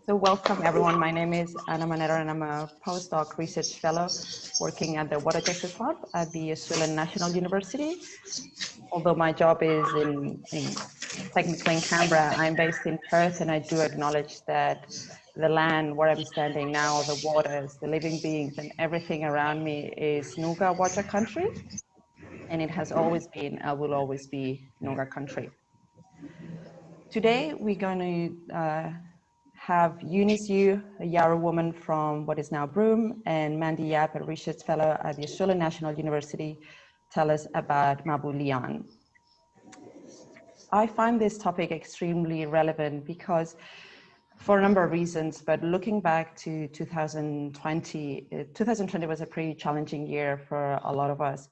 So welcome everyone. My name is Anna Manero and I'm a postdoc research fellow working at the Water Justice Lab at the Australian National University. Although my job is technically in Canberra, I'm based in Perth, and I do acknowledge that the land where I'm standing now, the waters, the living beings, and everything around me is Noongar Water country, and it has always been and will always be Noongar country. Today, we're going to have Eunice Yu, a Yawuru woman from what is now Broome, and Mandy Yap, a research fellow at the Australian National University, tell us about Mabu liyan. I find this topic extremely relevant because for a number of reasons, but looking back to 2020, 2020 was a pretty challenging year for a lot of us.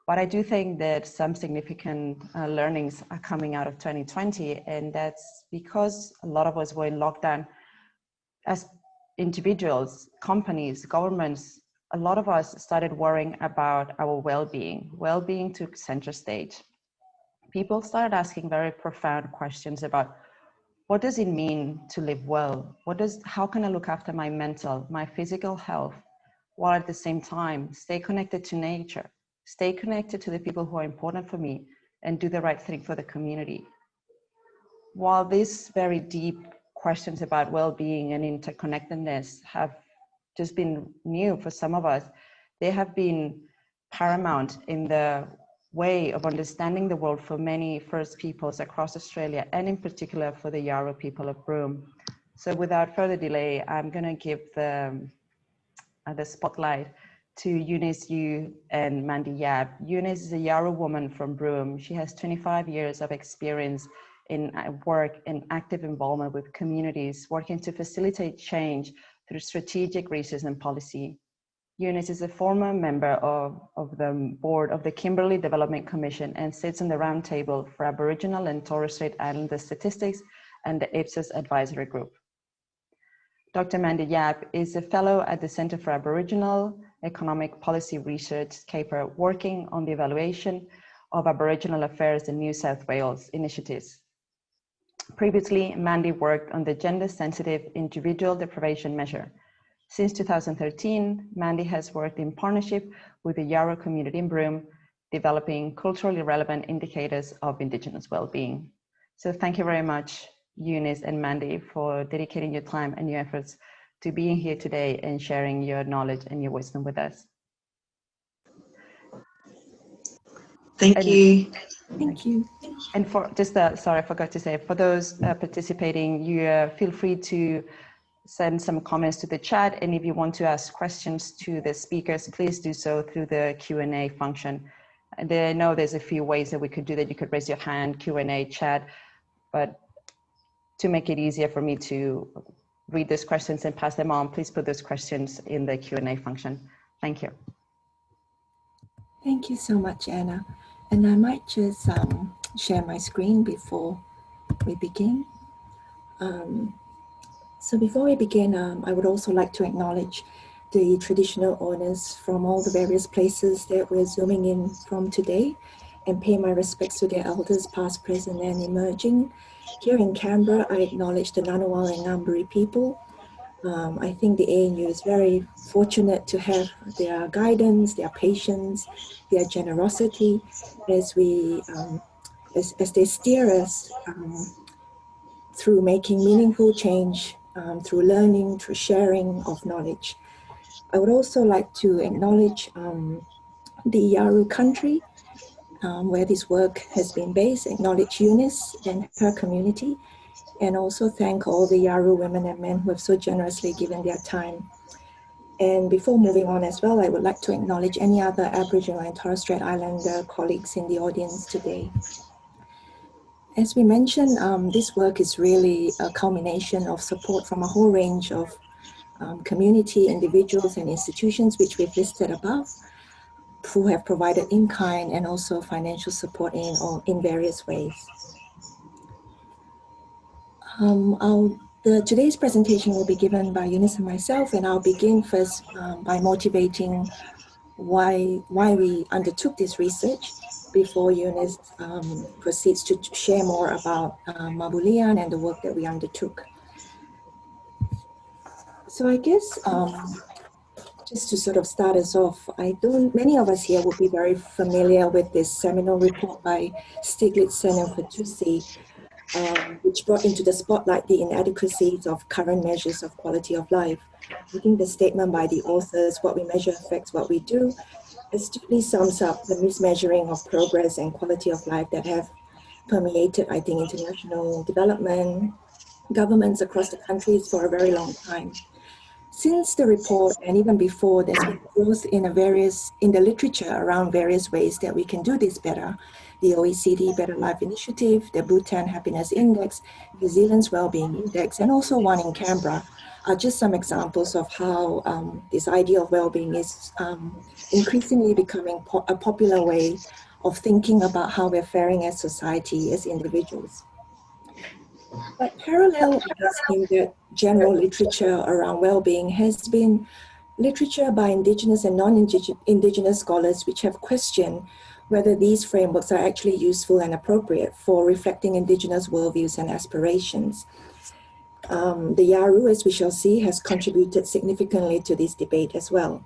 But I do think that some significant learnings are coming out of 2020, and that's because a lot of us were in lockdown as individuals, companies, governments. A lot of us started worrying about our well-being. Well-being took center stage. People started asking very profound questions about what does it mean to live well? How can I look after my mental, my physical health, while at the same time stay connected to nature? Stay connected to the people who are important for me and do the right thing for the community. While these very deep questions about well-being and interconnectedness have just been new for some of us, they have been paramount in the way of understanding the world for many First Peoples across Australia, and in particular for the Yawuru people of Broome. So without further delay, I'm going to give the spotlight to Eunice Yu and Mandy Yap. Eunice is a Yawuru woman from Broome. She has 25 years of experience in work and active involvement with communities, working to facilitate change through strategic research and policy. Eunice is a former member of the board of the Kimberley Development Commission and sits on the roundtable for Aboriginal and Torres Strait Islander statistics and the Ipsos Advisory Group. Dr. Mandy Yap is a fellow at the Centre for Aboriginal Economic Policy Research, CAPER, working on the evaluation of Aboriginal affairs in New South Wales initiatives. Previously, Mandy worked on the gender-sensitive individual deprivation measure. Since 2013, Mandy has worked in partnership with the Yawuru community in Broome, developing culturally relevant indicators of Indigenous well-being. So thank you very much, Eunice and Mandy, for dedicating your time and your efforts to being here today and sharing your knowledge and your wisdom with us. Thank you. Thank you. And for just, sorry, I forgot to say, for those participating, you feel free to send some comments to the chat. And if you want to ask questions to the speakers, please do so through the Q&A function. And I know there's a few ways that we could do that. You could raise your hand, Q&A, chat, but to make it easier for me to read those questions and pass them on, please put those questions in the Q&A function. Thank you. Thank you so much, Anna. And I might just share my screen before we begin. So before we begin, I would also like to acknowledge the traditional owners from all the various places that we're zooming in from today, and pay my respects to their elders past, present, and emerging. Here in Canberra, I acknowledge the Ngunnawal and Ngambri people. I think the ANU is very fortunate to have their guidance, their patience, their generosity as we, as they steer us through making meaningful change, through learning, through sharing of knowledge. I would also like to acknowledge the Yawuru country where this work has been based, acknowledge Eunice and her community, and also thank all the Yawuru women and men who have so generously given their time. And before moving on as well, I would like to acknowledge any other Aboriginal and Torres Strait Islander colleagues in the audience today. As we mentioned, this work is really a culmination of support from a whole range of community, individuals, and institutions, which we've listed above, who have provided in-kind and also financial support in various ways. Today's presentation will be given by Eunice and myself, and I'll begin first by motivating why we undertook this research before Eunice proceeds to share more about Mabu liyan and the work that we undertook. So I guess just to sort of start us off, many of us here will be very familiar with this seminal report by Stiglitz and Fatoussi, which brought into the spotlight the inadequacies of current measures of quality of life. I think the statement by the authors, what we measure affects what we do, astutely sums up the mismeasuring of progress and quality of life that have permeated, I think, international development, governments across the countries for a very long time. Since the report and even before, there's been growth in the literature around various ways that we can do this better. The OECD Better Life Initiative, the Bhutan Happiness Index, New Zealand's Wellbeing Index, and also one in Canberra are just some examples of how this idea of well-being is increasingly becoming a popular way of thinking about how we're faring as society, as individuals. But parallel, I guess, in the general literature around well-being has been literature by Indigenous and non-Indigenous scholars which have questioned whether these frameworks are actually useful and appropriate for reflecting Indigenous worldviews and aspirations. The Yawuru, as we shall see, has contributed significantly to this debate as well.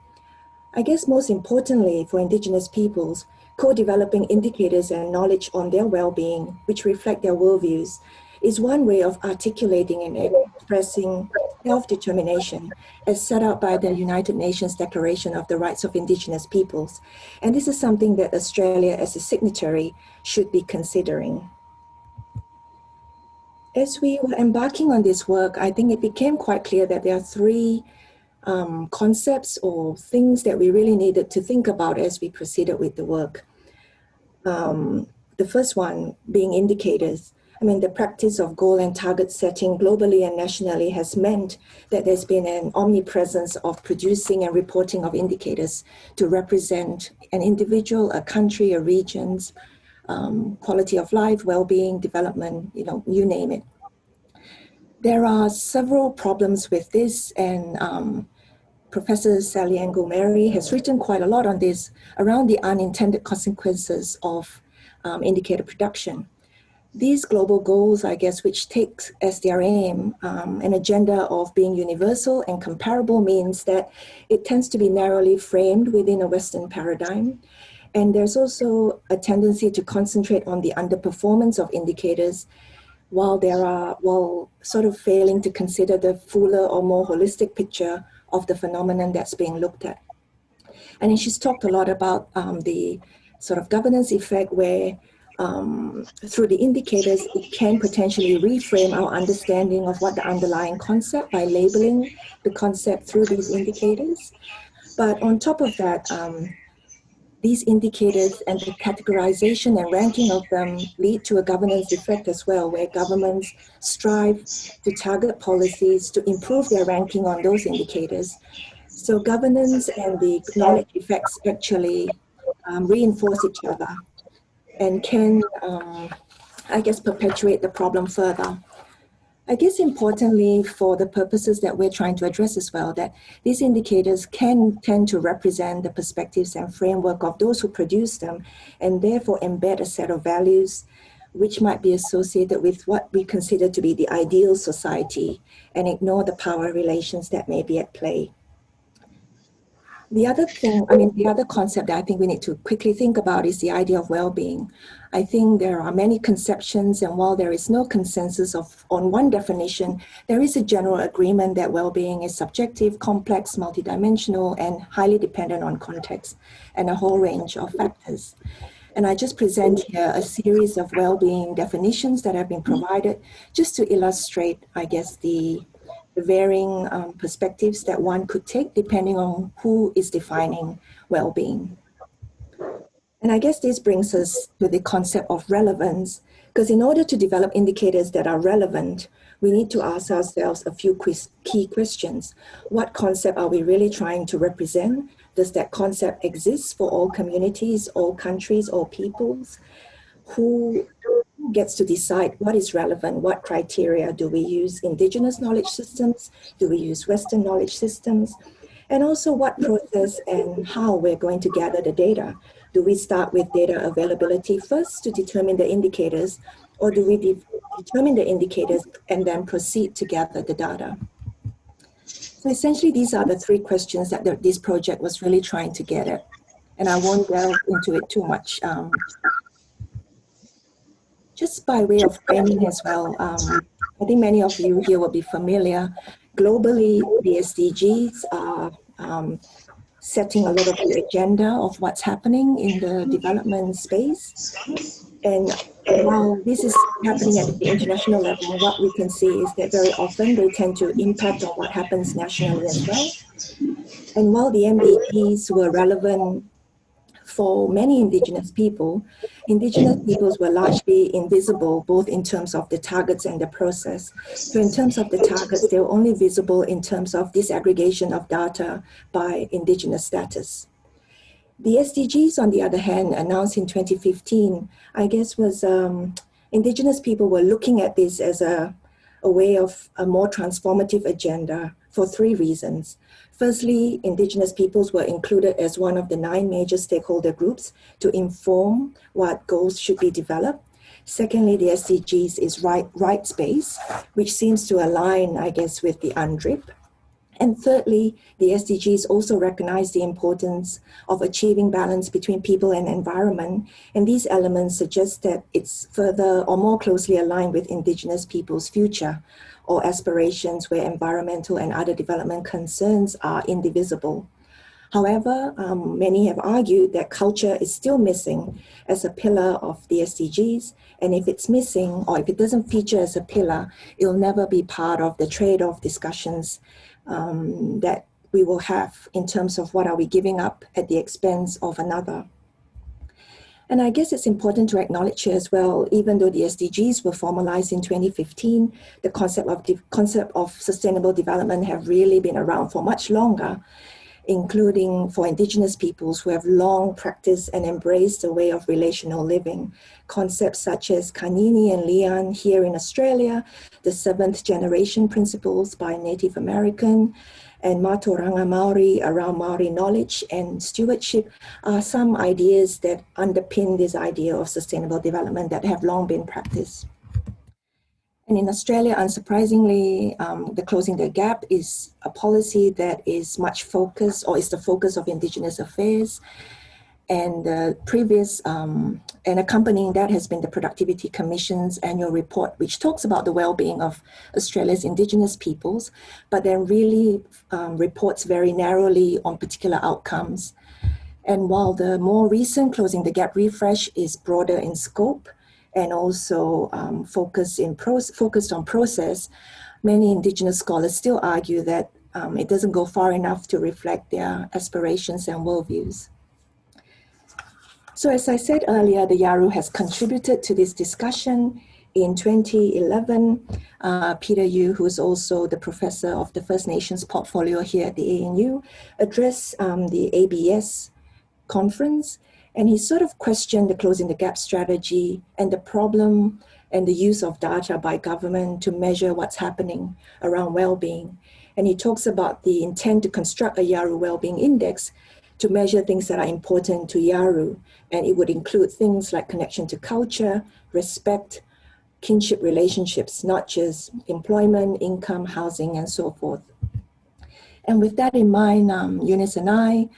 I guess most importantly for Indigenous peoples, co-developing indicators and knowledge on their well-being, which reflect their worldviews, is one way of articulating and expressing self-determination as set out by the United Nations Declaration of the Rights of Indigenous Peoples. And this is something that Australia as a signatory should be considering. As we were embarking on this work, I think it became quite clear that there are three concepts or things that we really needed to think about as we proceeded with the work. The first one being indicators. I mean, the practice of goal and target setting globally and nationally has meant that there's been an omnipresence of producing and reporting of indicators to represent an individual, a country, a region's quality of life, well-being, development, you name it. There are several problems with this, and Professor Sally Ann Gomeri has written quite a lot on this around the unintended consequences of indicator production. These global goals, I guess, which takes as their aim an agenda of being universal and comparable, means that it tends to be narrowly framed within a Western paradigm. And there's also a tendency to concentrate on the underperformance of indicators while sort of failing to consider the fuller or more holistic picture of the phenomenon that's being looked at. And then she's talked a lot about the sort of governance effect where through the indicators, it can potentially reframe our understanding of what the underlying concept by labeling the concept through these indicators. But on top of that, these indicators and the categorization and ranking of them lead to a governance effect as well, where governments strive to target policies to improve their ranking on those indicators. So governance and the knowledge effects actually reinforce each other and can, I guess, perpetuate the problem further. I guess importantly for the purposes that we're trying to address as well, that these indicators can tend to represent the perspectives and framework of those who produce them and therefore embed a set of values which might be associated with what we consider to be the ideal society and ignore the power relations that may be at play. The other concept that I think we need to quickly think about is the idea of well-being. I think there are many conceptions, and while there is no consensus on one definition, there is a general agreement that well-being is subjective, complex, multidimensional, and highly dependent on context and a whole range of factors. And I just present here a series of well-being definitions that have been provided just to illustrate, I guess, the varying perspectives that one could take depending on who is defining well-being. And I guess this brings us to the concept of relevance, because in order to develop indicators that are relevant, we need to ask ourselves a few key questions. What concept are we really trying to represent? Does that concept exist for all communities, all countries, all peoples? Who gets to decide what is relevant? What criteria? Do we use Indigenous knowledge systems? Do we use Western knowledge systems? And also what process and how we're going to gather the data. Do we start with data availability first to determine the indicators, or do we determine the indicators and then proceed to gather the data? So essentially, these are the three questions that this project was really trying to get at. And I won't delve into it too much. Just by way of framing as well, I think many of you here will be familiar. Globally, the SDGs are setting a lot of the agenda of what's happening in the development space. And while this is happening at the international level, what we can see is that very often they tend to impact on what happens nationally as well. And while the MDGs were relevant for many Indigenous peoples were largely invisible, both in terms of the targets and the process. So in terms of the targets, they were only visible in terms of disaggregation of data by Indigenous status. The SDGs, on the other hand, announced in 2015, I guess was Indigenous people were looking at this as a way of a more transformative agenda for three reasons. Firstly, Indigenous peoples were included as one of the 9 major stakeholder groups to inform what goals should be developed. Secondly, the SDGs is rights-based, which seems to align, I guess, with the UNDRIP. And thirdly, the SDGs also recognize the importance of achieving balance between people and environment. And these elements suggest that it's further or more closely aligned with Indigenous people's future or aspirations where environmental and other development concerns are indivisible. However, many have argued that culture is still missing as a pillar of the SDGs. And if it's missing, or if it doesn't feature as a pillar, it'll never be part of the trade-off discussions that we will have in terms of what are we giving up at the expense of another. And I guess it's important to acknowledge here as well, even though the SDGs were formalized in 2015, the concept of sustainable development have really been around for much longer, including for Indigenous peoples who have long practiced and embraced a way of relational living. Concepts such as Kanini and liyan here in Australia, the 7th generation principles by Native American, and Maturanga Maori around Maori knowledge and stewardship are some ideas that underpin this idea of sustainable development that have long been practiced. And in Australia, unsurprisingly, the Closing the Gap is a policy that is much focused, or is the focus of Indigenous affairs. And the previous, and accompanying that has been the Productivity Commission's annual report, which talks about the well-being of Australia's Indigenous peoples, but then really reports very narrowly on particular outcomes. And while the more recent Closing the Gap refresh is broader in scope and also focused on process, many Indigenous scholars still argue that it doesn't go far enough to reflect their aspirations and worldviews. So as I said earlier, the Yawuru has contributed to this discussion. In 2011, Peter Yu, who is also the professor of the First Nations portfolio here at the ANU, addressed the ABS conference, and he sort of questioned the Closing the Gap strategy and the problem and the use of data by government to measure what's happening around well-being. And he talks about the intent to construct a Yawuru Wellbeing Index to measure things that are important to Yawuru. And it would include things like connection to culture, respect, kinship relationships, not just employment, income, housing, and so forth. And with that in mind, Eunice and I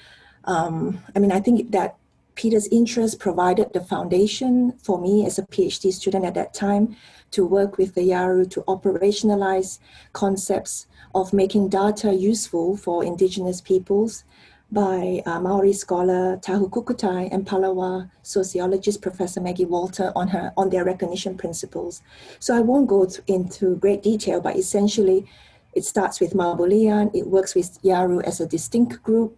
think that Peter's interest provided the foundation for me as a PhD student at that time to work with the Yawuru to operationalize concepts of making data useful for Indigenous peoples by Maori scholar Tahu Kukutai and Palawa sociologist Professor Maggie Walter on their recognition principles. So I won't go into great detail, but essentially it starts with Mabu liyan. It works with Yawuru as a distinct group.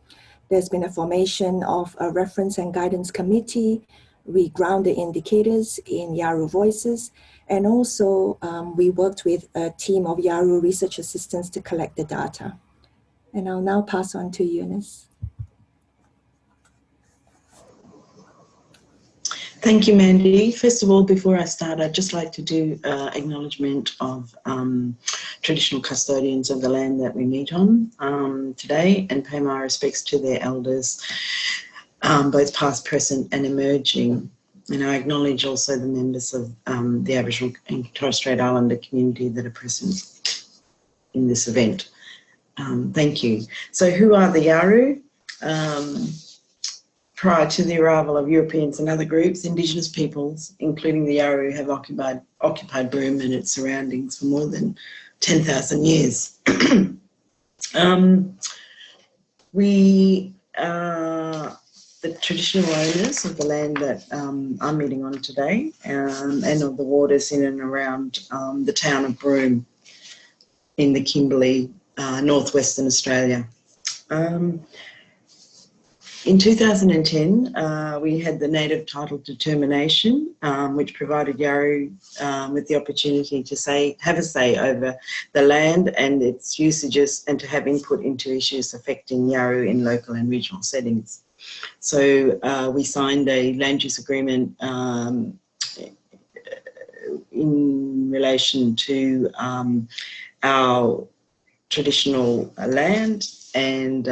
There's been a formation of a reference and guidance committee. We ground the indicators in Yawuru voices. And also we worked with a team of Yawuru research assistants to collect the data. And I'll now pass on to Eunice. Thank you, Mandy. First of all, before I start, I'd just like to do acknowledgement of traditional custodians of the land that we meet on today and pay my respects to their elders, both past, present and emerging. And I acknowledge also the members of the Aboriginal and Torres Strait Islander community that are present in this event. Thank you. So who are the Yawuru? Prior to the arrival of Europeans and other groups, Indigenous peoples, including the Yawuru, have occupied Broome and its surroundings for more than 10,000 years. We are the traditional owners of the land that I'm meeting on today, and of the waters in and around the town of Broome in the Kimberley, northwestern Australia. In 2010, we had the native title determination, which provided Yawuru with the opportunity to have a say over the land and its usages, and to have input into issues affecting Yawuru in local and regional settings. So we signed a land use agreement in relation to our traditional land, and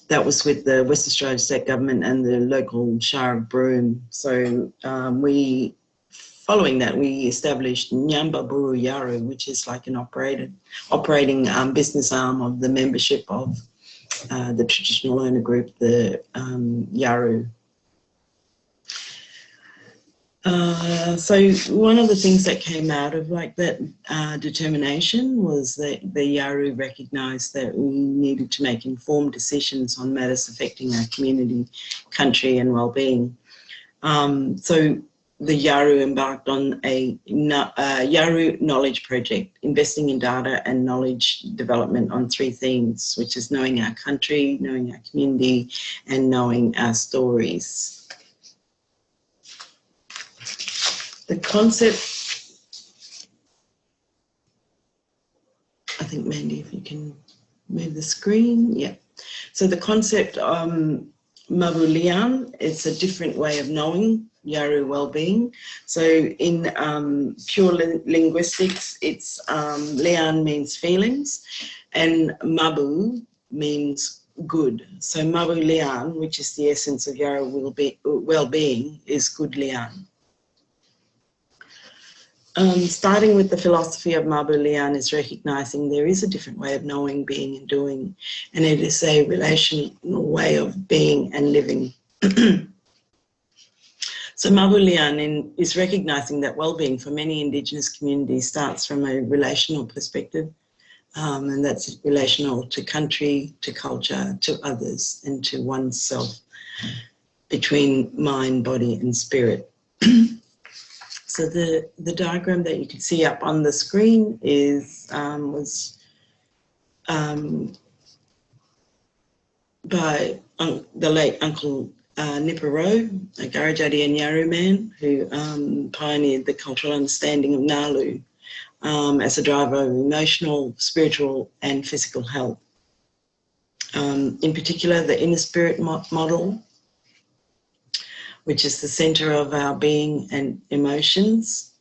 that was with the West Australia State Government and the local Shire of Broome. So following that, we established Nyambaburu Yawuru, which is like an operating business arm of the membership of the traditional owner group, the Yawuru. So one of the things that came out of like that determination was that the Yawuru recognised that we needed to make informed decisions on matters affecting our community, country and well-being. So the Yawuru embarked on a Yawuru Knowledge Project, investing in data and knowledge development on 3 themes, which is knowing our country, knowing our community and knowing our stories. The concept, I think, Mandy, if you can move the screen, yeah. So the concept, Mabu liyan, it's a different way of knowing Yawuru well-being. So in pure linguistics, it's liyan means feelings, and Mabu means good. So Mabu liyan, which is the essence of Yawuru well-being, is good liyan. Starting with the philosophy of Mabu liyan is recognising there is a different way of knowing, being and doing, and it is a relational way of being and living. So Mabu liyan is recognising that well-being for many Indigenous communities starts from a relational perspective, and that's relational to country, to culture, to others, and to oneself, between mind, body and spirit. So the diagram that you can see up on the screen was by the late Uncle Niparo, a Garajati and Yawuru man who pioneered the cultural understanding of Nalu as a driver of emotional, spiritual and physical health. In particular, the inner spirit model, which is the centre of our being and emotions,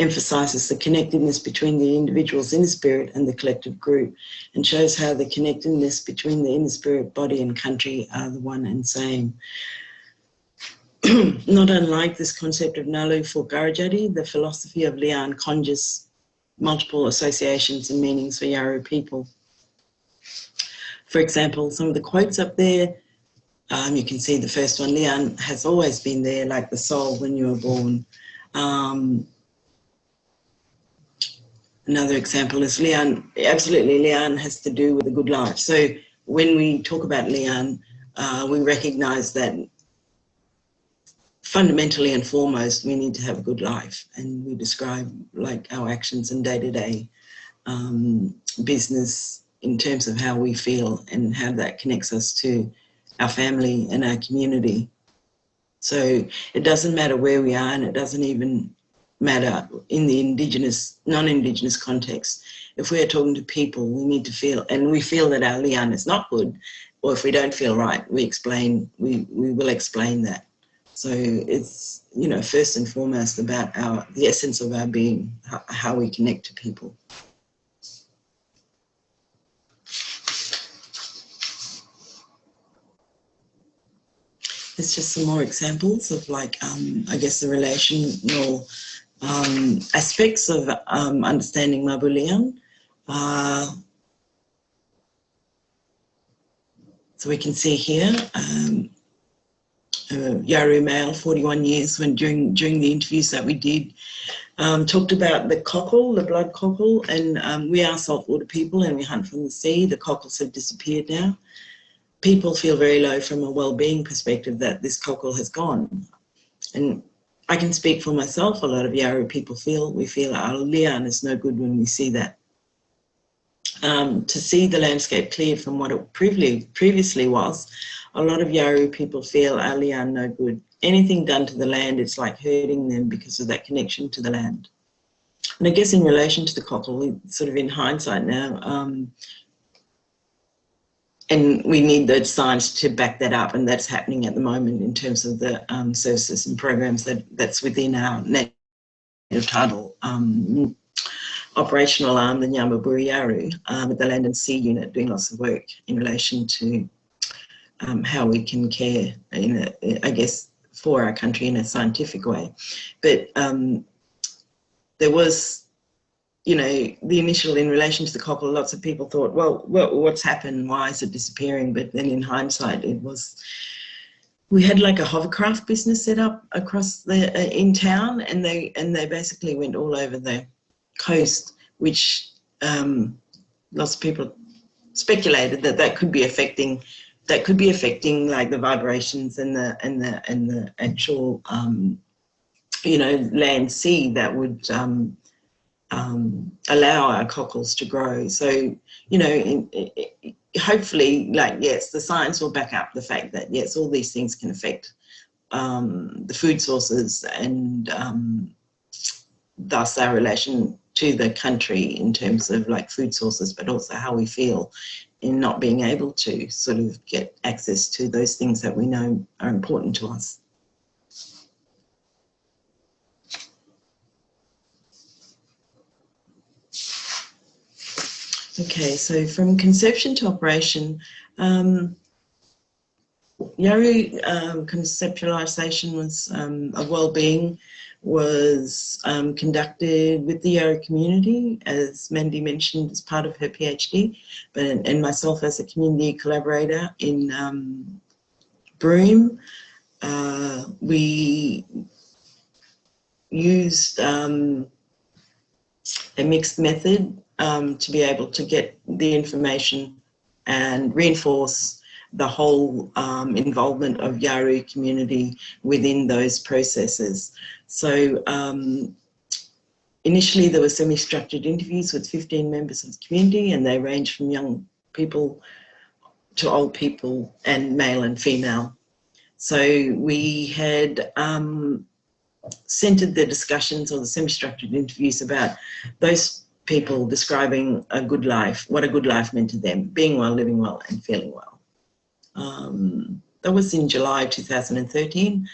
emphasises the connectedness between the individual's inner spirit and the collective group, and shows how the connectedness between the inner spirit, body and country are the one and same. Not unlike this concept of Nalu for Garajati, the philosophy of liyan conjures multiple associations and meanings for Yawuru people. For example, some of the quotes up there, you can see the first one, liyan has always been there like the soul when you were born. Another example is liyan, absolutely liyan has to do with a good life. So when we talk about liyan, we recognise that fundamentally and foremost, we need to have a good life, and we describe like our actions and day-to-day business in terms of how we feel and how that connects us to our family and our community. So it doesn't matter where we are, and it doesn't even matter in the Indigenous, non-Indigenous context. If we're talking to people, we need to feel, and we feel that our liyan is not good, or if we don't feel right, we will explain that. So it's, you know, first and foremost about the essence of our being, how we connect to people. There's just some more examples of like, I guess the relational aspects of understanding Mabu liyan. So we can see here, Yawuru male, 41 years, when during the interviews that we did, talked about the cockle, the blood cockle, and we are saltwater people and we hunt from the sea. The cockles have disappeared now. People feel very low from a well-being perspective that this cockle has gone. And I can speak for myself, a lot of Yawuru people we feel our liyan is no good when we see that. To see the landscape cleared from what it previously was, a lot of Yawuru people feel our liyan no good. Anything done to the land, it's like hurting them because of that connection to the land. And I guess in relation to the cockle, sort of in hindsight now, and we need those science to back that up, and that's happening at the moment in terms of the services and programs that's within our native title operational arm, the Yawuru, with the Land and Sea Unit, doing lots of work in relation to how we can care, I guess, for our country in a scientific way. But there was, the initial, in relation to the cockle, lots of people thought, well, what's happened? Why is it disappearing? But then in hindsight, we had like a hovercraft business set up across in town, and they basically went all over the coast, which lots of people speculated that could be affecting like the vibrations and the actual land sea that would allow our cockles to grow. So hopefully, yes, the science will back up the fact that yes, all these things can affect the food sources and thus our relation to the country in terms of like food sources, but also how we feel in not being able to sort of get access to those things that we know are important to us. Okay, so from conception to operation, Yawuru conceptualisation of wellbeing was conducted with the Yawuru community, as Mandy mentioned, as part of her PhD, and myself as a community collaborator in Broome. We used a mixed method to be able to get the information and reinforce the whole involvement of Yawuru community within those processes. So initially there were semi-structured interviews with 15 members of the community, and they ranged from young people to old people and male and female. So we had centered the discussions or the semi-structured interviews about those people describing a good life, what a good life meant to them, being well, living well and feeling well. That was in July 2013.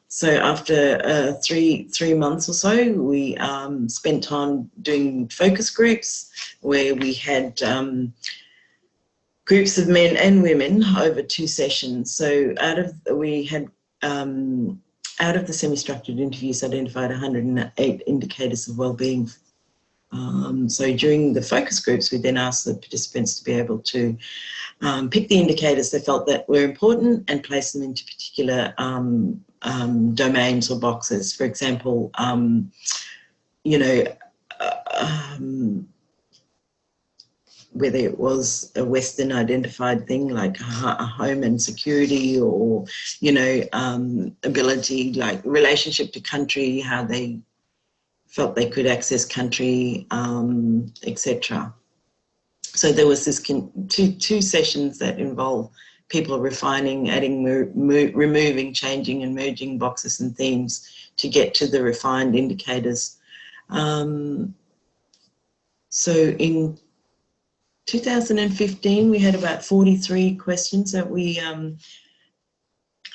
So after three months or so, we spent time doing focus groups where we had groups of men and women over 2 sessions. So out of the semi-structured interviews, identified 108 indicators of wellbeing. So during the focus groups, we then asked the participants to be able to pick the indicators they felt that were important and place them into particular domains or boxes. For example, whether it was a Western identified thing like a home and security, or, ability, like relationship to country, how they felt they could access country, etc. So there was this two sessions that involve people refining, adding, removing, changing and merging boxes and themes to get to the refined indicators. So in 2015, we had about 43 questions that we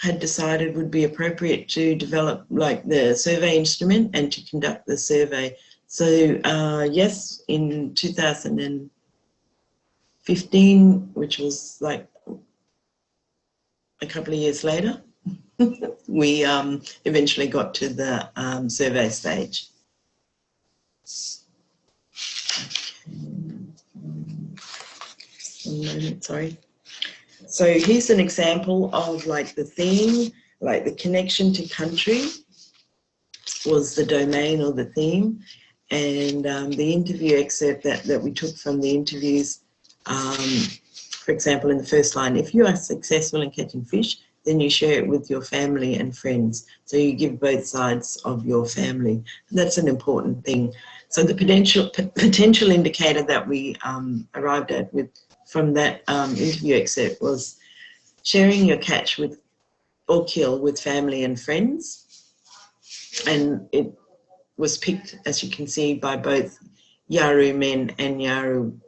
had decided would be appropriate to develop like the survey instrument and to conduct the survey. So yes, in 2015, which was like a couple of years later, we eventually got to the survey stage. one moment, sorry. So here's an example of like the theme, like the connection to country was the domain or the theme, and the interview excerpt that we took from the interviews, for example, in the first line, if you are successful in catching fish, then you share it with your family and friends. So you give both sides of your family. That's an important thing. So the potential indicator that we arrived at from that interview excerpt was sharing your catch with or kill with family and friends. And it was picked, as you can see, by both Yawuru men and Yawuru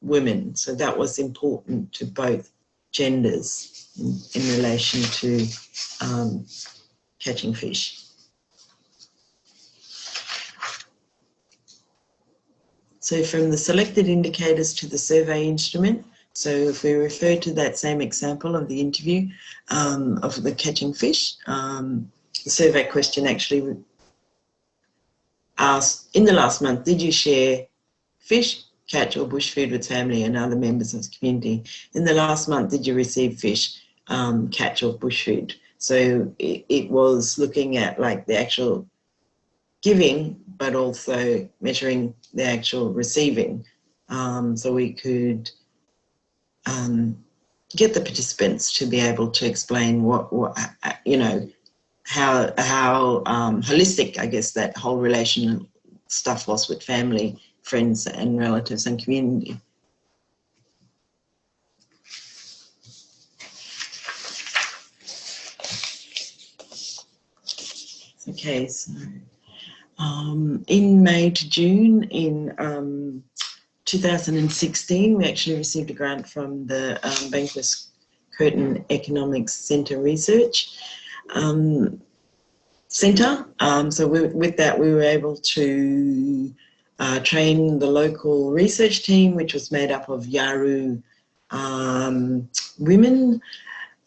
women. So that was important to both genders in relation to catching fish. So from the selected indicators to the survey instrument, so if we refer to that same example of the interview of the catching fish, the survey question actually asked, in the last month, did you share fish, catch or bush food with family and other members of the community? In the last month, did you receive fish, catch or bush food? So it was looking at like the actual giving, but also measuring the actual receiving. So we could get the participants to be able to explain what you know, how holistic, I guess, that whole relational stuff was with family, friends and relatives and community. Okay, so in May to June in 2016, we actually received a grant from the Bankwest Curtin Economics Centre Research Centre. So with that, we were able to train the local research team, which was made up of Yawuru women.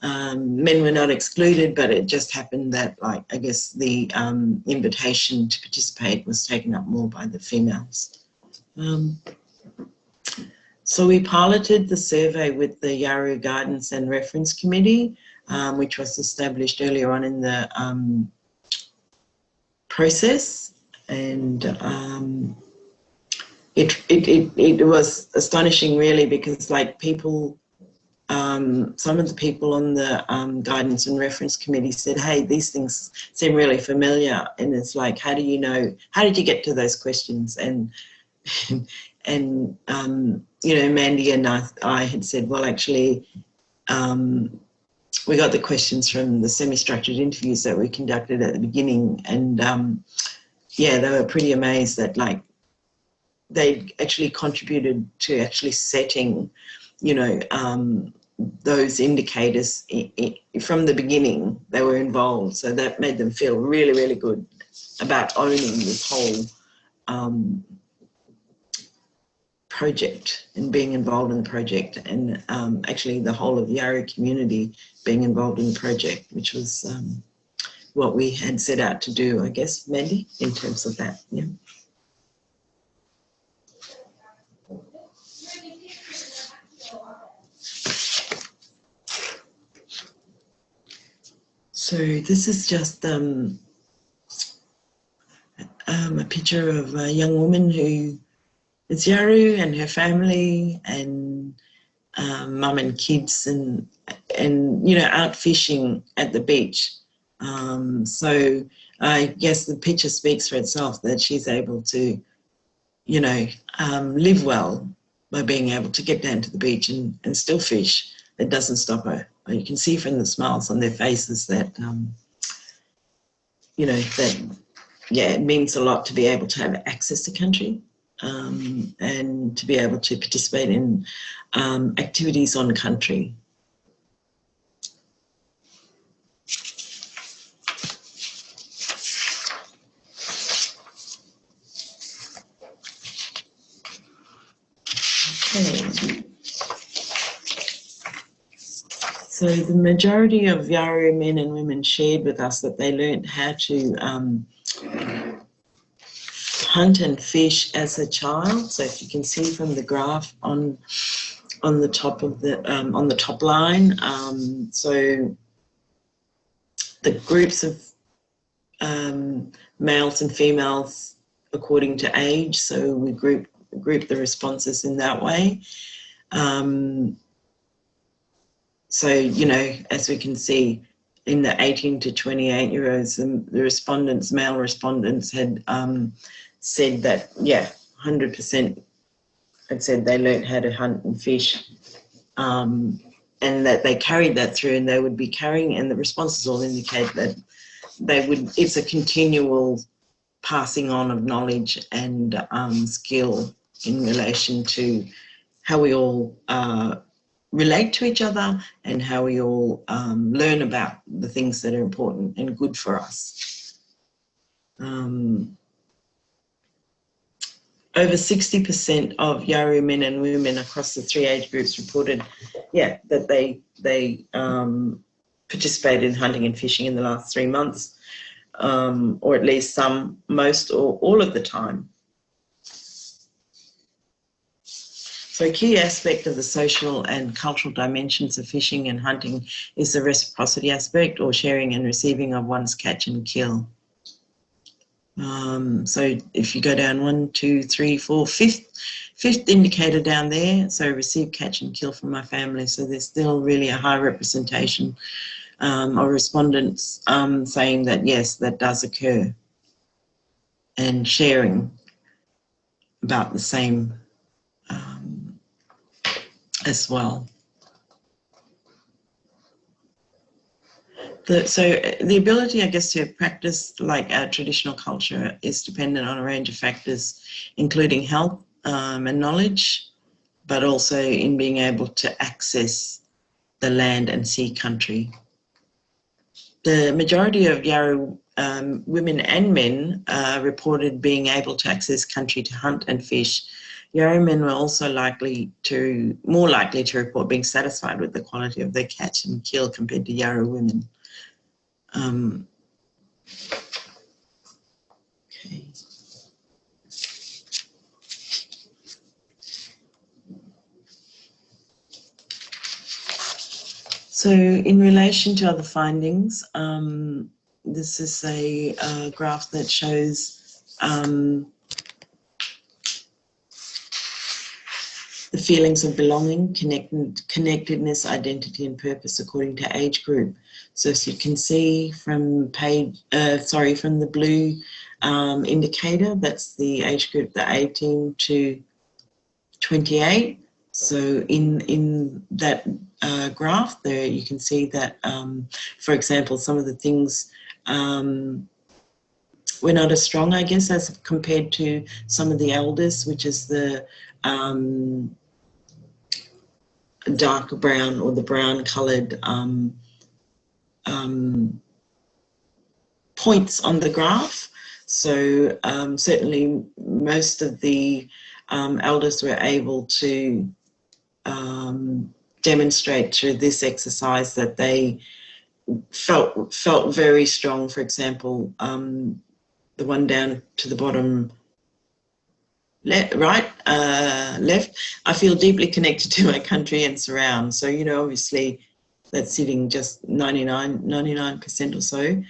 Men were not excluded, but it just happened that, like, I guess the invitation to participate was taken up more by the females. So we piloted the survey with the Yawuru Guidance and Reference Committee, which was established earlier on in the process, and it was astonishing, really, because like people, some of the people on the Guidance and Reference Committee said, hey, these things seem really familiar, and it's like, how do you know, how did you get to those questions? And you know, Mandy and I had said, well, actually, we got the questions from the semi-structured interviews that we conducted at the beginning, and yeah, they were pretty amazed that, like, they actually contributed to actually setting, you know, those indicators from the beginning. They were involved, so that made them feel really, really good about owning this whole project and being involved in the project, and actually the whole of the Yawuru community being involved in the project, which was what we had set out to do, I guess, Mandy, in terms of that. Yeah. So this is just a picture of a young woman who is Yawuru and her family, and mum and kids, and you know, out fishing at the beach. So I guess the picture speaks for itself, that she's able to, you know, live well by being able to get down to the beach and still fish. It doesn't stop her. You can see from the smiles on their faces that, you know, that, yeah, it means a lot to be able to have access to country, and to be able to participate in activities on country. Okay. So the majority of Yawuru men and women shared with us that they learned how to hunt and fish as a child. So if you can see from the graph on on the top of the on the top line. So the groups of males and females according to age. So we group the responses in that way. So, you know, as we can see, in the 18 to 28-year-olds, the respondents, male respondents, had said that, yeah, 100% had said they learned how to hunt and fish, and that they carried that through, and they would be carrying, and the responses all indicate that they would, it's a continual passing on of knowledge and skill in relation to how we all relate to each other and how we all learn about the things that are important and good for us. Over 60% of Yawuru men and women across the 3 age groups reported, yeah, that they participated in hunting and fishing in the last 3 months, or at least some, most, or all of the time. So a key aspect of the social and cultural dimensions of fishing and hunting is the reciprocity aspect, or sharing and receiving of one's catch and kill. So if you go down 1, 2, 3, 4, fifth indicator down there, so receive, catch and kill from my family. So there's still really a high representation of respondents saying that yes, that does occur, and sharing about the same as well. So the ability, I guess, to practice like our traditional culture is dependent on a range of factors, including health and knowledge, but also in being able to access the land and sea country. The majority of Yawuru women and men reported being able to access country to hunt and fish. Yawuru men were also more likely to report being satisfied with the quality of their catch and kill compared to Yawuru women. Okay. So in relation to other findings, this is a graph that shows the feelings of belonging, connectedness, identity and purpose according to age group. So as you can see from from the blue indicator, that's the age group, the 18 to 28. So in that graph there, you can see that, for example, some of the things were not as strong, I guess, as compared to some of the elders, which is the darker brown or the brown coloured points on the graph. So certainly most of the elders were able to demonstrate through this exercise that they felt very strong. For example, the one down to the bottom left, I feel deeply connected to my country and surround. So, you know, obviously that's sitting just 99% or so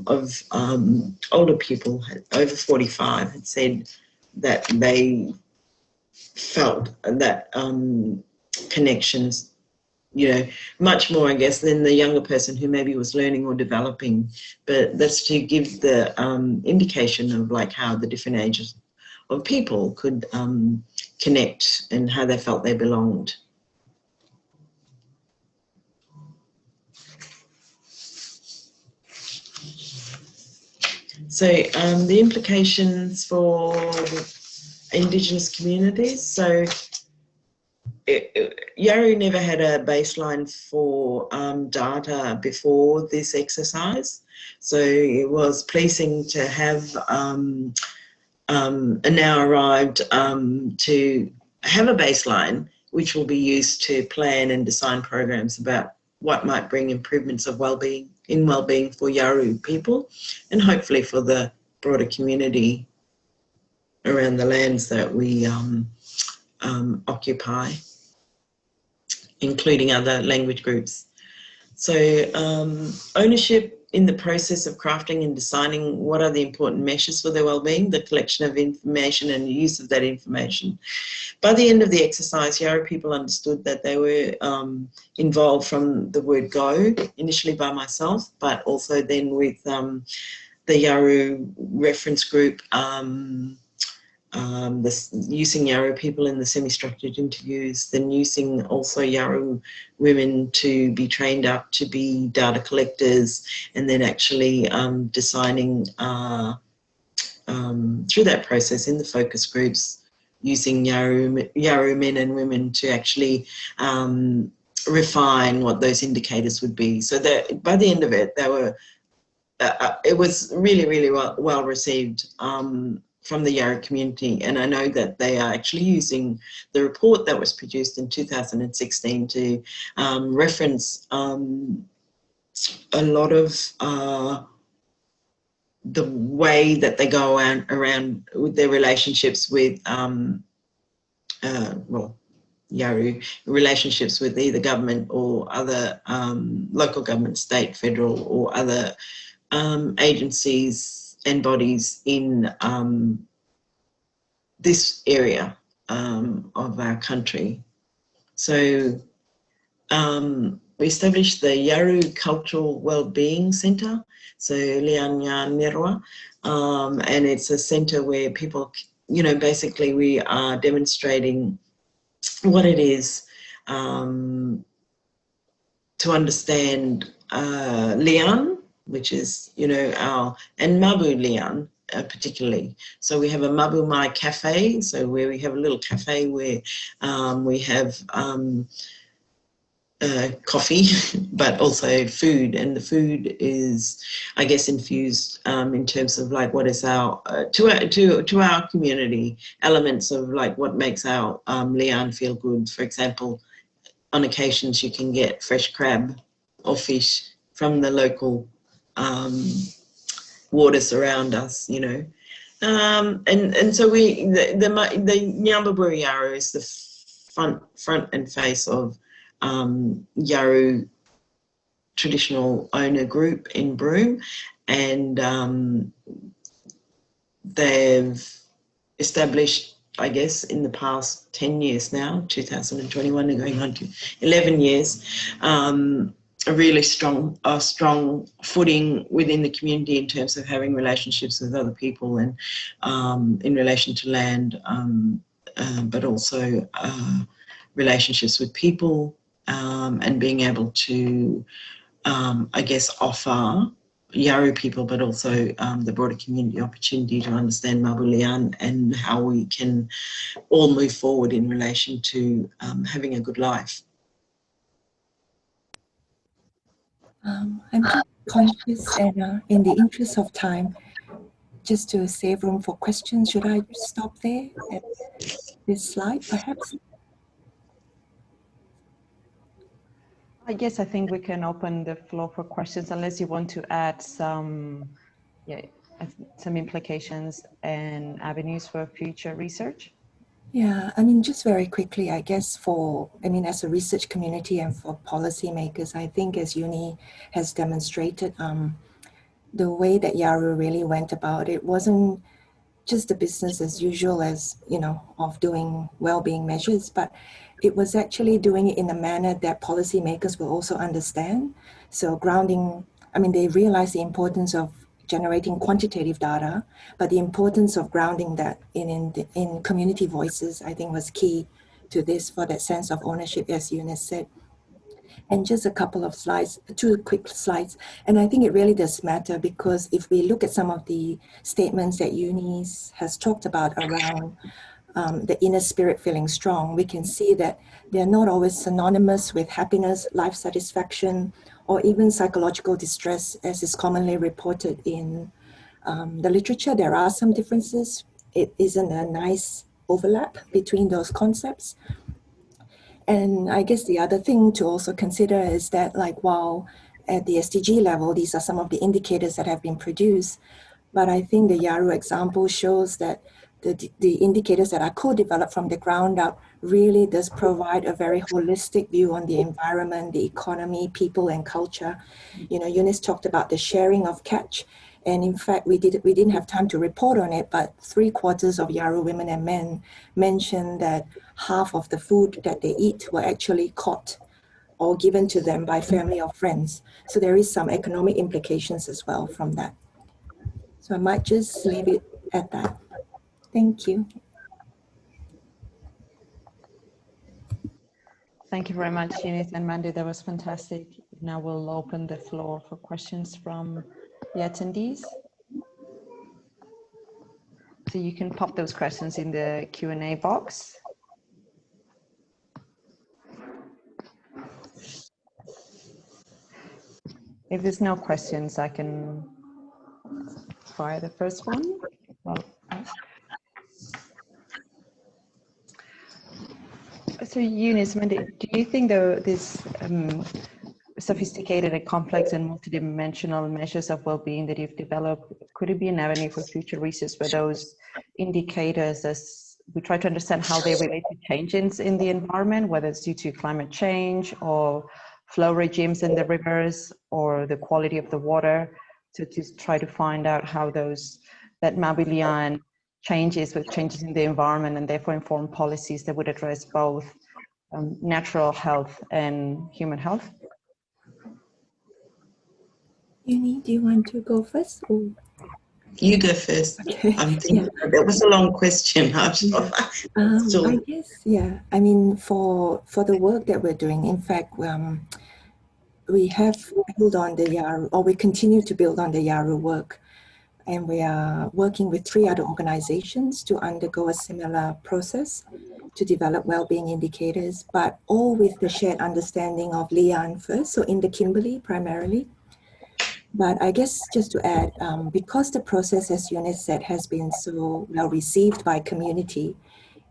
of older people, over 45, had said that they felt that connections, you know, much more, I guess, than the younger person who maybe was learning or developing. But that's to give the indication of like how the different ages of people could connect and how they felt they belonged. So the implications for Indigenous communities. So Yawuru never had a baseline for data before this exercise. So it was pleasing to have now arrived to have a baseline which will be used to plan and design programs about what might bring improvements of well-being for Yawuru people, and hopefully for the broader community around the lands that we occupy. including other language groups. So ownership in the process of crafting and deciding what are the important measures for their wellbeing, the collection of information and the use of that information. By the end of the exercise, Yawuru people understood that they were involved from the word go, initially by myself, but also then with the Yawuru reference group, using Yawuru people in the semi-structured interviews, then using also Yawuru women to be trained up to be data collectors, and then actually designing through that process in the focus groups, using Yawuru men and women to actually refine what those indicators would be. So that by the end of it, they were, it was really, really well received from the Yawuru community, and I know that they are actually using the report that was produced in 2016 to reference a lot of the way that they go around with their relationships with, well, Yawuru relationships with either government or other local government, state, federal, or other agencies and bodies in this area of our country. So we established the Yawuru Cultural Wellbeing Centre, so liyan, and it's a centre where people, you know, basically we are demonstrating what it is to understand liyan, which is, you know, and Mabu liyan particularly. So we have a Mabu Mai cafe, so where we have a little cafe where we have coffee, but also food, and the food is, I guess, infused in terms of like what is our to our community, elements of like what makes our liyan feel good. For example, on occasions you can get fresh crab or fish from the local waters around us, you know, and so the Nyambaburi Yawuru is the front and face of Yawuru traditional owner group in Broome, and they've established, I guess, in the past 10 years now, 2021 and going on to 11 years, a really strong footing within the community in terms of having relationships with other people, and in relation to land, but also relationships with people, and being able to, I guess, offer Yawuru people, but also the broader community opportunity to understand Mabu liyan and how we can all move forward in relation to having a good life. I'm just conscious, and in the interest of time, just to save room for questions, should I stop there at this slide, perhaps? Yes, I think we can open the floor for questions, unless you want to add some, some implications and avenues for future research. Yeah, I mean, just very quickly, I guess as a research community and for policymakers, I think as Uni has demonstrated, the way that Yawuru really went about it wasn't just the business as usual as, you know, of doing well-being measures, but it was actually doing it in a manner that policymakers will also understand. So grounding, I mean, they realized the importance of generating quantitative data, but the importance of grounding that in community voices, I think, was key to this, for that sense of ownership, as Eunice said. And just a couple of slides, 2 quick slides. And I think it really does matter, because if we look at some of the statements that Eunice has talked about around the inner spirit feeling strong, we can see that they're not always synonymous with happiness, life satisfaction, or even psychological distress, as is commonly reported in the literature. There are some differences. It isn't a nice overlap between those concepts. And I guess the other thing to also consider is that, like, while at the SDG level, these are some of the indicators that have been produced, but I think the Yawuru example shows that the indicators that are co-developed from the ground up really does provide a very holistic view on the environment, the economy, people and culture. You know, Eunice talked about the sharing of catch. And in fact, we didn't have time to report on it, but 3/4 of Yawuru women and men mentioned that half of the food that they eat were actually caught or given to them by family or friends. So there is some economic implications as well from that. So I might just leave it at that. Thank you. Thank you very much, Eunice and Mandy. That was fantastic. Now we'll open the floor for questions from the attendees. So you can pop those questions in the Q&A box. If there's no questions, I can fire the first one. Well, so Eunice, Mandy, do you think this sophisticated and complex and multidimensional measures of well-being that you've developed, could it be an avenue for future research where those indicators, as we try to understand how they relate to changes in the environment, whether it's due to climate change or flow regimes in the rivers or the quality of the water, to try to find out how that Mabu liyan changes with changes in the environment and therefore inform policies that would address both natural health and human health? Uni, do you want to go first? Or? You go first. Okay. I'm thinking that was a long question. I guess, yeah. I mean, for the work that we're doing, in fact, we have built on the Yawuru, or we continue to build on the Yawuru work. And we are working with 3 other organizations to undergo a similar process to develop well-being indicators, but all with the shared understanding of liyan first, so in the Kimberley primarily. But I guess just to add, because the process, as Eunice said, has been so well received by community,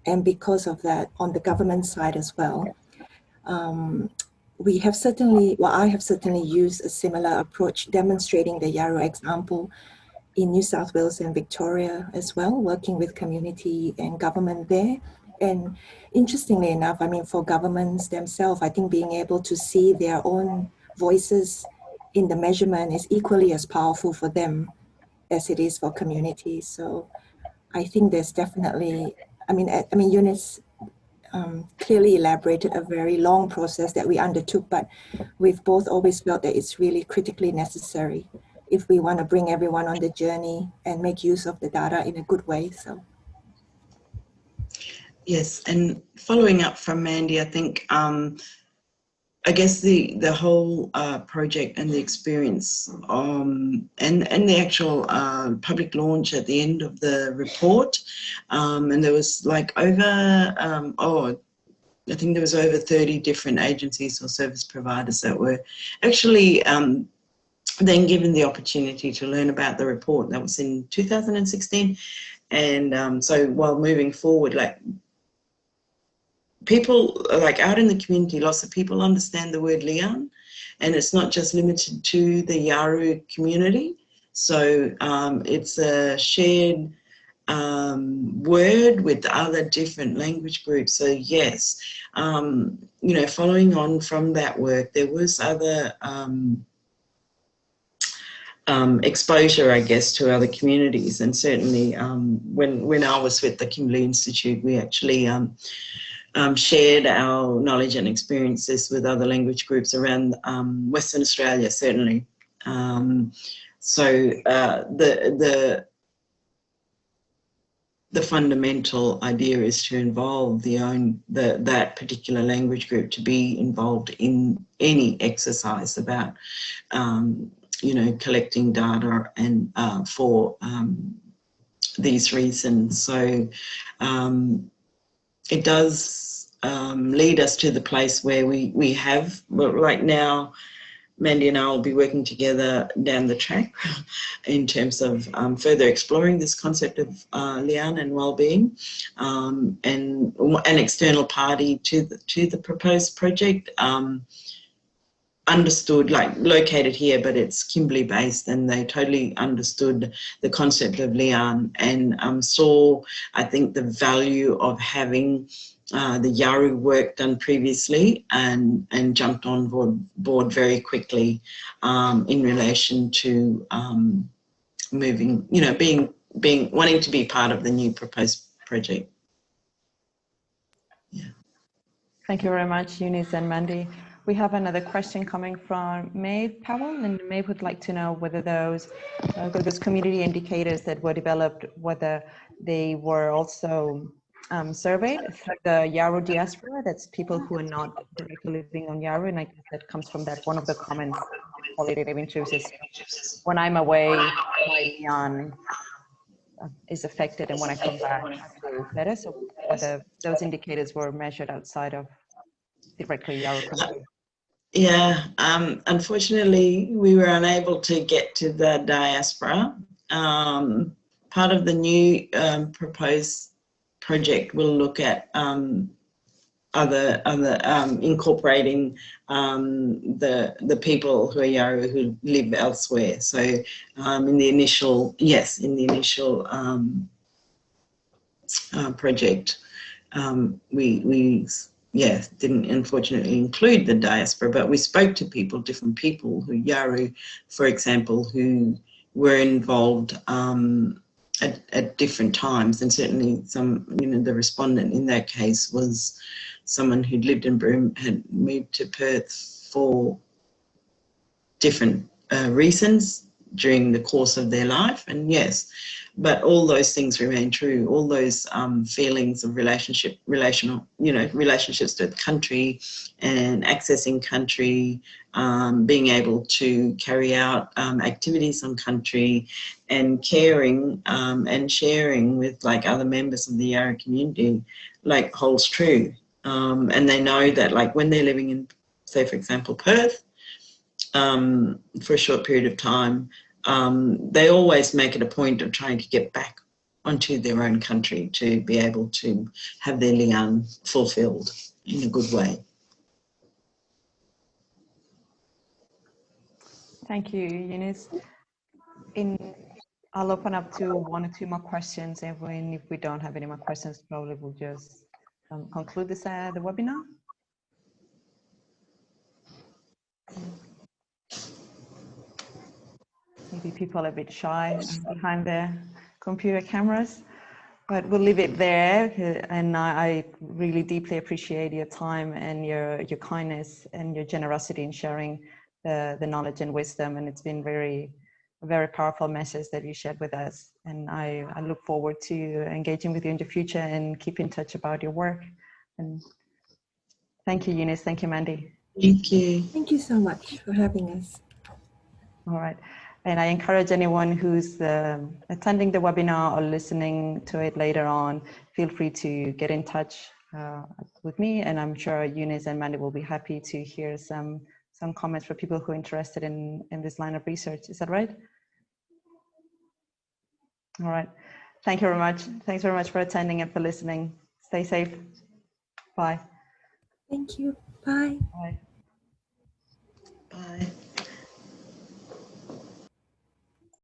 and because of that on the government side as well, we have certainly, well, I have certainly used a similar approach demonstrating the Yawuru example in New South Wales and Victoria as well, working with community and government there. And interestingly enough, I mean, for governments themselves, I think being able to see their own voices in the measurement is equally as powerful for them as it is for communities. So I think there's definitely, I mean, Eunice clearly elaborated a very long process that we undertook, but we've both always felt that it's really critically necessary if we want to bring everyone on the journey and make use of the data in a good way. So. Yes, and following up from Mandy, I think I guess the whole project and the experience and the actual public launch at the end of the report, and there was like over, I think there was over 30 different agencies or service providers that were actually then given the opportunity to learn about the report. That was in 2016. And so while moving forward, like, people like out in the community, lots of people understand the word liyan, and it's not just limited to the Yawuru community. So it's a shared word with other different language groups. So yes, you know, following on from that work, there was other exposure, I guess, to other communities. And certainly when I was with the Kimberley Institute, we actually shared our knowledge and experiences with other language groups around Western Australia, certainly. So the fundamental idea is to involve that particular language group to be involved in any exercise about you know, collecting data and for these reasons. So it does lead us to the place where we have, well, right now, Mandy and I will be working together down the track in terms of further exploring this concept of liyan and well-being, and an external party to the proposed project. understood, like located here, but it's Kimberley based, and they totally understood the concept of liyan and saw, I think, the value of having the Yawuru work done previously and jumped on board very quickly in relation to moving, you know, wanting to be part of the new proposed project. Yeah. Thank you very much, Eunice and Mandy. We have another question coming from Maeve Powell, and Maeve would like to know whether those community indicators that were developed, whether they were also surveyed through the Yawuru diaspora. That's people who are not directly living on Yawuru, and I guess that comes from that one of the comments qualitative interviews is, when I'm away, my liyan is affected, and when I come back, I feel better. So whether those indicators were measured outside of directly Yawuru country. Yeah, unfortunately, we were unable to get to the diaspora. Part of the new proposed project will look at other incorporating the people who are Yawuru who live elsewhere. So in the initial project, we didn't unfortunately include the diaspora, but we spoke to different people who Yawuru, for example, who were involved at different times, and certainly some, you know, the respondent in that case was someone who'd lived in Broome, had moved to Perth for different reasons during the course of their life, and yes, but all those things remain true. All those feelings of relational, you know, relationships to country and accessing country, being able to carry out activities on country, and caring and sharing with like other members of the Yawuru community, like holds true. And they know that, like, when they're living in, say, for example, Perth, for a short period of time, they always make it a point of trying to get back onto their own country to be able to have their liyan fulfilled in a good way. Thank you, Eunice. I'll open up to 1 or 2 more questions, and if we don't have any more questions, probably we'll just conclude this the webinar. Maybe people are a bit shy behind their computer cameras, but we'll leave it there. And I really deeply appreciate your time and your kindness and your generosity in sharing the knowledge and wisdom. And it's been a very powerful message that you shared with us. And I look forward to engaging with you in the future and keep in touch about your work. And thank you, Eunice. Thank you, Mandy. Thank you. Thank you so much for having us. All right. And I encourage anyone who's attending the webinar or listening to it later on, feel free to get in touch with me. And I'm sure Eunice and Mandy will be happy to hear some comments for people who are interested in this line of research. Is that right? All right. Thank you very much. Thanks very much for attending and for listening. Stay safe. Bye. Thank you. Bye. Bye. Bye.